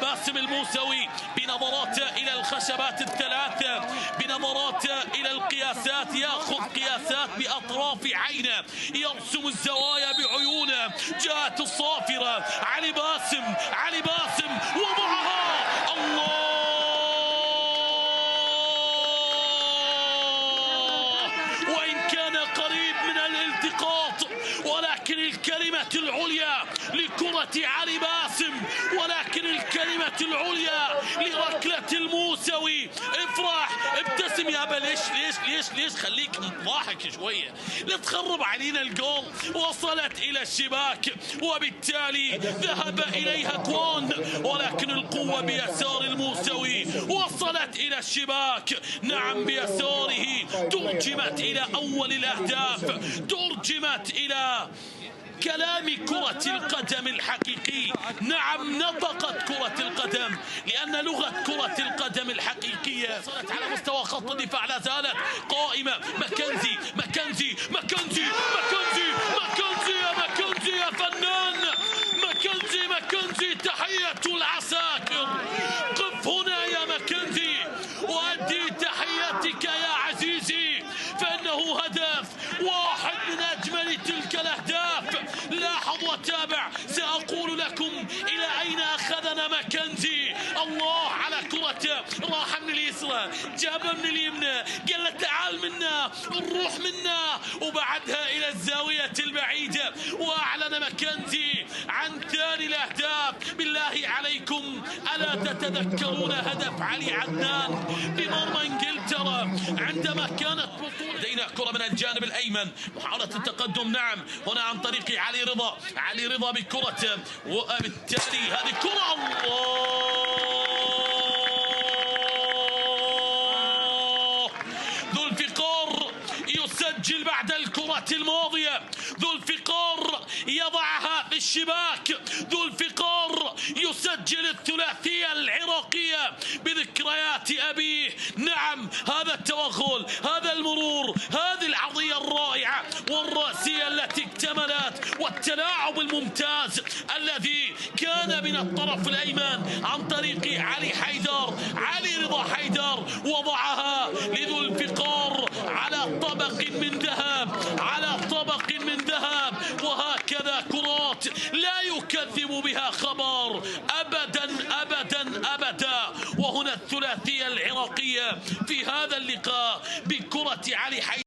باسم الموسوي بنظرات إلى الخشبات الثلاثة، بنظرات إلى القياسات، يأخذ قياسات بأطراف عينه، يرسم الزوايا بعيونه. جاءت الصافرة، علي باسم وضعها. الله، وإن كان قريب من الالتقاط، ولكن الكلمة العليا لكرة علي باسم، ولكن الكلمة العليا لركلة الموسوي. افرح، ابتسم يا ابا. ليش خليك ضاحك شوية، لا تخرب علينا الجول. وصلت إلى الشباك، وبالتالي ذهب إليها كوان، ولكن القوة بيسار الموسوي. وصلت إلى الشباك، نعم بيساره. ترجمت إلى أول الأهداف، ترجمت إلى كلام كرة القدم الحقيقي. نعم، نطقت كرة القدم، لأن لغة كرة القدم الحقيقية صارت على مستوى خط الدفاع. لا زالت قائمة. ماكنزي يا فنان. ماكنزي تحية العساكر. قف هنا يا ماكنزي وأدي تحياتك يا عزيزي، فإنه هدف واحد من أجمل تلك الأهداف. لاحظ وتابع، سأقول لكم إلى أين أخذنا ماكنزي. الله على كرة، راح من اليسرى جابها من اليمنى، قال له تعال منا، نروح منا، وبعدها إلى الزاوية البعيدة. وأعلن ماكنزي عن ثاني الأهداف. بالله عليكم، ألا تتذكرون هدف علي عدنان بمرمى إنجلترا عندما كانت بطولة؟ لدينا كرة من الجانب الأيمن، محاولة التقدم. نعم، هنا عن طريق علي رضا بكرة، وبالتالي هذه كرة. الله، ذو الفقار يسجل بعد الكرة الماضية. ذو الفقار يضعها في الشباك. ذو الفقار يسجل الثلاثية العراقية بذكريات أبيه. نعم، هذا التوغل، هذا المرور، هذه العرضية الرائعة والرأسية التي اكتملت، والتلاعب الممتاز الذي كان من الطرف الأيمن عن طريق علي رضا حيدر، وضعها لذو الفقار على طبق من ذهب. وهكذا كرات لا يكذب بها خبر أبدا. وهنا الثلاثية العراقية في هذا اللقاء بكرة علي حيدر.